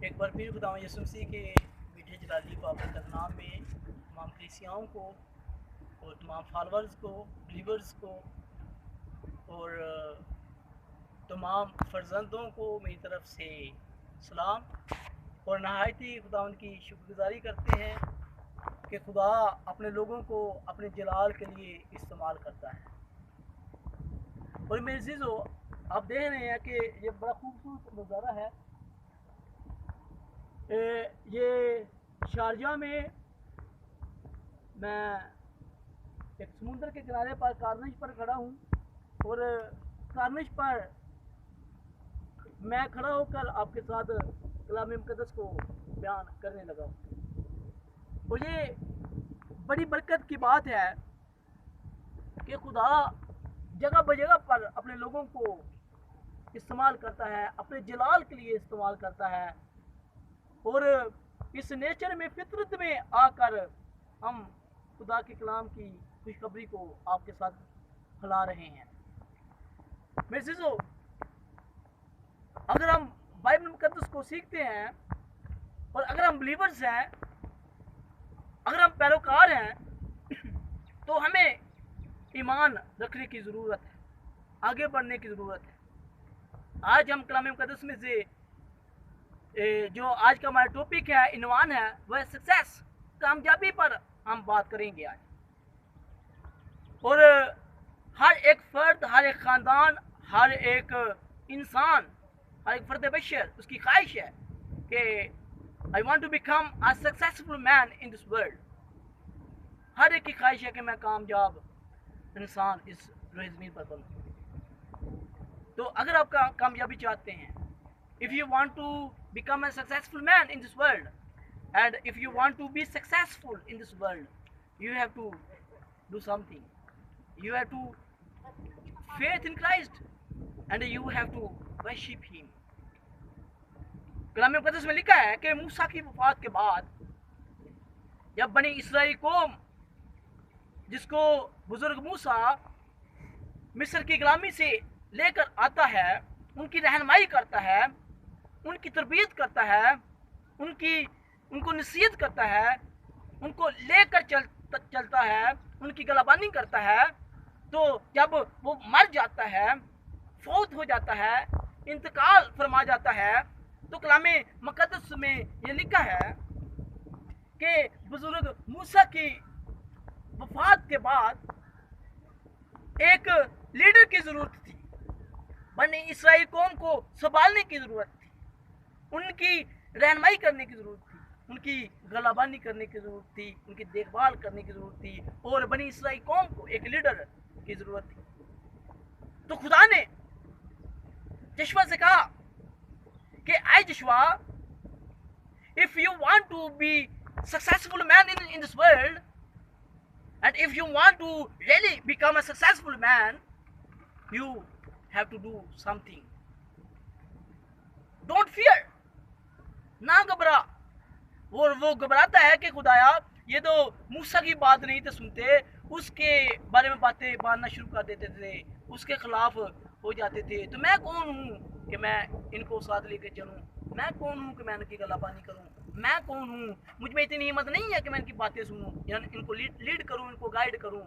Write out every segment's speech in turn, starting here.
एक बार फिर खुदा यसु मसीह के मीठे जलाली बाबर नाम में तमाम कलीसियाओं को और तमाम फॉलोअर्स को, बिलीवर्स को और तमाम फर्जंदों को मेरी तरफ से सलाम और नहायत ही खुदा उनकी शुक्रगुजारी करते हैं कि खुदा अपने लोगों को अपने जलाल के लिए इस्तेमाल करता है। और मेरे अज़ीज़ों, आप देख रहे हैं कि ये बड़ा खूबसूरत नज़ारा है। ये शारजा में मैं एक समुंदर के किनारे पर कार्निश पर खड़ा हूँ और कार्निश पर मैं खड़ा होकर आपके साथ कलाम मुक़द्दस को बयान करने लगा हूँ। और ये बड़ी बरकत की बात है कि खुदा जगह बजगह पर अपने लोगों को इस्तेमाल करता है, अपने जलाल के लिए इस्तेमाल करता है। और इस नेचर में, फितरत में आकर हम खुदा के कलाम की खुशखबरी को आपके साथ फैला रहे हैं। मेरे अज़ीज़ों, अगर हम बाइबल मुक़द्दस को सीखते हैं और अगर हम बिलीवर्स हैं, अगर हम पैरोकार हैं, तो हमें ईमान रखने की ज़रूरत है, आगे बढ़ने की ज़रूरत है। आज हम कलाम मुक़द्दस में से जो आज का हमारा टॉपिक है, इनवान है, वह सक्सेस, कामयाबी पर हम बात करेंगे आज। और हर एक फर्द, हर एक ख़ानदान, हर एक इंसान, हर एक फर्द बशर, उसकी ख्वाहिश है कि I want to become a successful man in this world. हर एक की ख्वाहिश है कि मैं कामयाब इंसान इस रोए ज़मीन पर बनूं। तो अगर आप कामयाबी चाहते हैं, if you want to become a successful man in this world, and if you want to be successful in this world, you have to do something. You have to faith in Christ and you have to worship him. कलाम मुक़द्दस में लिखा है कि मूसा की वफात के बाद जब बनी इसराइल कौम, जिसको बुजुर्ग मूसा मिस्र की गुलामी से लेकर आता है, उनकी रहनुमाई करता है, उनकी तरबियत करता है, उनको नसीहत करता है, उनको लेकर चलता है, उनकी गलाबानी करता है। तो जब वो मर जाता है, फौत हो जाता है, इंतकाल फरमा जाता है, तो कलाम मुक़द्दस में ये लिखा है कि बुजुर्ग मूसा की वफात के बाद एक लीडर की ज़रूरत थी, बनी इसराइल कौम को संभालने की ज़रूरत थी, उनकी रहनुमाई करने की ज़रूरत थी, उनकी गलाबानी करने की ज़रूरत थी, उनकी देखभाल करने की ज़रूरत थी, और बनी इसराइल कौम को एक लीडर की ज़रूरत थी। तो खुदा ने यहोशुआ से कहा कि आई यहोशुआ, if you want to be successful man in this world, and if you want to really become a successful man, you have to do something. Don't fear, ना घबरा। और वो घबराता है कि खुदाया, ये तो मूसा की बात नहीं थे सुनते, उसके बारे में बातें मानना शुरू कर देते थे, उसके खिलाफ हो जाते थे। तो मैं कौन हूँ कि मैं इनको साथ लेकर चलूँ? मैं कौन हूँ कि मैं इनकी गलाबानी करूँ? मैं कौन हूँ? मुझ में इतनी हिम्मत नहीं है कि मैं इनकी बातें सुनूँ या इनको लीड करूँ, इनको गाइड करूँ।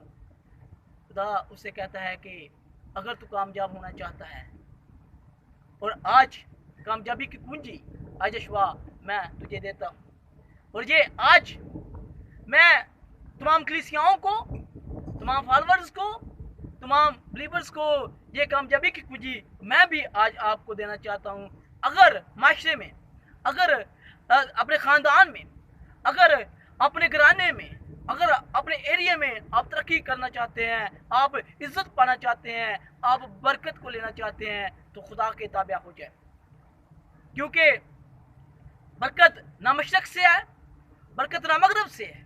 खुदा उससे कहता है कि अगर तू कामयाब होना चाहता है, और आज कामयाबी की कुंजी आज यहोशुआ मैं तुझे देता हूँ, और ये आज मैं तमाम कलीसियाओं को, तमाम फॉलोअर्स को, तमाम बिलीवर्स को ये कामयाबी की कुंजी मैं भी आज आपको देना चाहता हूँ। अगर माशरे में, अगर अपने ख़ानदान में, अगर अपने घराने में, अगर अपने एरिया में आप तरक्की करना चाहते हैं, आप इज़्ज़त पाना चाहते हैं, आप बरकत को लेना चाहते हैं, तो खुदा के ताबिया हो जाए। क्योंकि बरकत ना मशरक़ से है, बरकत ना मगरब से है,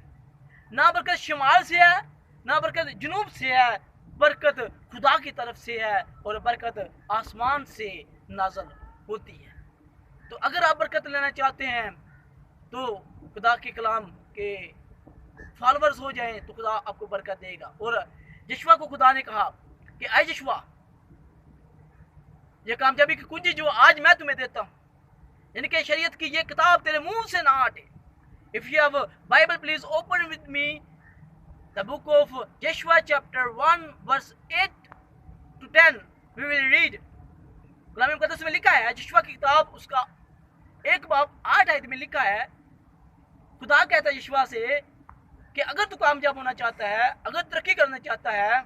ना बरकत शुमाल से है, ना बरकत जुनूब से है, बरकत खुदा की तरफ से है, और बरकत आसमान से नाज़िल होती है। तो अगर आप बरकत लेना चाहते हैं तो खुदा के कलाम के फॉलोअर्स हो जाएं, तो खुदा आपको बरकत देगा। और यहोशुआ को खुदा ने कहा कि ऐ यहोशुआ, ये कामयाबी की कुंजी जो आज मैं तुम्हें देता हूँ, यानी कि शरीयत की ये किताब तेरे मुंह से ना हटे। If you have Bible please open with me the book of यशवा chapter 1 verse 8 to 10 we will read. कलाम मुकद्दस में लिखा है, यशवा की किताब उसका 1 बाब 8 आयत में लिखा है, खुदा कहता है यशवा से कि अगर तू कामयाब होना चाहता है, अगर तरक्की करना चाहता है,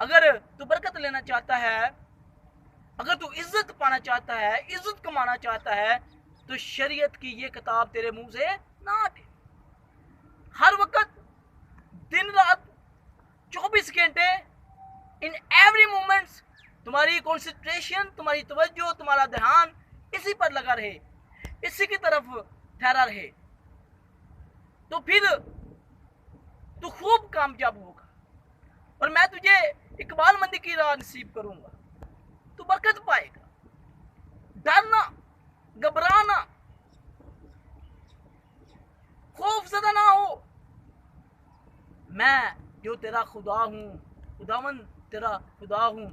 अगर तू बरकत लेना चाहता है, अगर तू इज्जत पाना चाहता है, इज्जत कमाना चाहता है, तो शरीयत की ये किताब तेरे मुंह से ना हटे। हर वक्त, दिन रात, 24 घंटे, इन एवरी मोमेंट्स तुम्हारी कॉन्सेंट्रेशन, तुम्हारी तवज्जो, तुम्हारा ध्यान इसी पर लगा रहे, इसी की तरफ ठहरा रहे, तो फिर तू खूब कामयाब होगा और मैं तुझे इकबालमंदी की राह नसीब करूंगा। तू बरकत पाएगा। डरना, घबराना, खौफज़दा ना हो। मैं जो तेरा खुदा हूँ, खुदावन तेरा खुदा हूँ,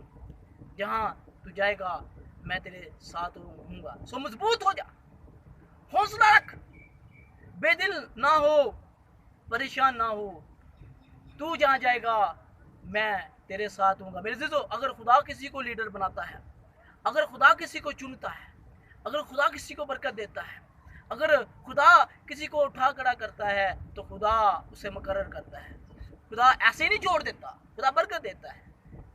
जहाँ तू जाएगा मैं तेरे साथ रहूँगा। सो मजबूत हो जा, हौसला रख, बेदिल ना हो, परेशान ना हो। तू जहाँ जाएगा मैं तेरे साथ हूँगा। मेरे अज़ीज़ों, अगर खुदा किसी को लीडर बनाता है, अगर खुदा किसी को चुनता है, अगर खुदा किसी को बरकत देता है, अगर खुदा किसी को उठा खड़ा करता है, तो खुदा उसे मुकर्रर करता है। खुदा ऐसे नहीं छोड़ देता, खुदा बरकत देता है,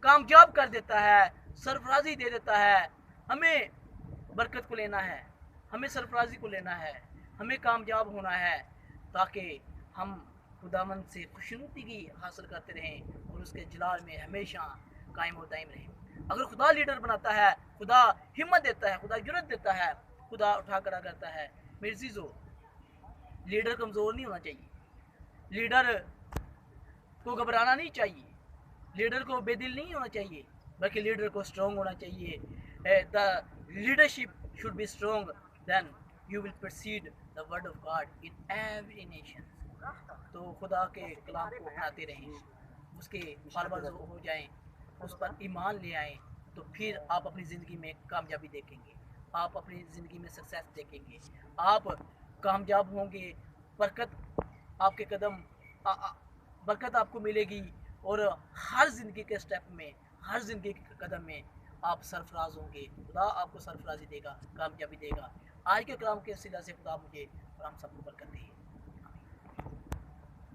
कामयाब कर देता है, सरफराजी दे देता है। हमें बरकत को लेना है, हमें सरफराजी को लेना है, हमें कामयाब होना है, ताकि हम खुदावंद से खुशनुदगी हासिल करते रहें और उसके जलाल में हमेशा कायम और दायम रहें। अगर खुदा लीडर बनाता है, खुदा हिम्मत देता है, खुदा जुर्रत देता है, खुदा उठा खड़ा करता है। मेरे अज़ीज़ों, लीडर कमज़ोर नहीं होना चाहिए, लीडर को घबराना नहीं चाहिए, लीडर को बेदिल नहीं होना चाहिए, बल्कि लीडर को स्ट्रॉन्ग होना चाहिए। The leadership should be strong, then you will proceed the word of God in every nation. तो खुदा के कलाम को अपनाते रहें, उसके फॉलोअर्स हो जाएं, उस पर ईमान ले आएँ, तो फिर आप अपनी ज़िंदगी में कामयाबी देखेंगे, आप अपनी ज़िंदगी में सक्सेस देखेंगे, आप कामयाब होंगे, बरकत आपके कदम बरकत आपको मिलेगी और हर ज़िंदगी के स्टेप में, हर ज़िंदगी के कदम में आप सरफराज होंगे। खुदा आपको सरफराजी देगा, कामयाबी देगा। आज के कलाम के सिला से खुदा मुझे और हम सबको बरकत दे।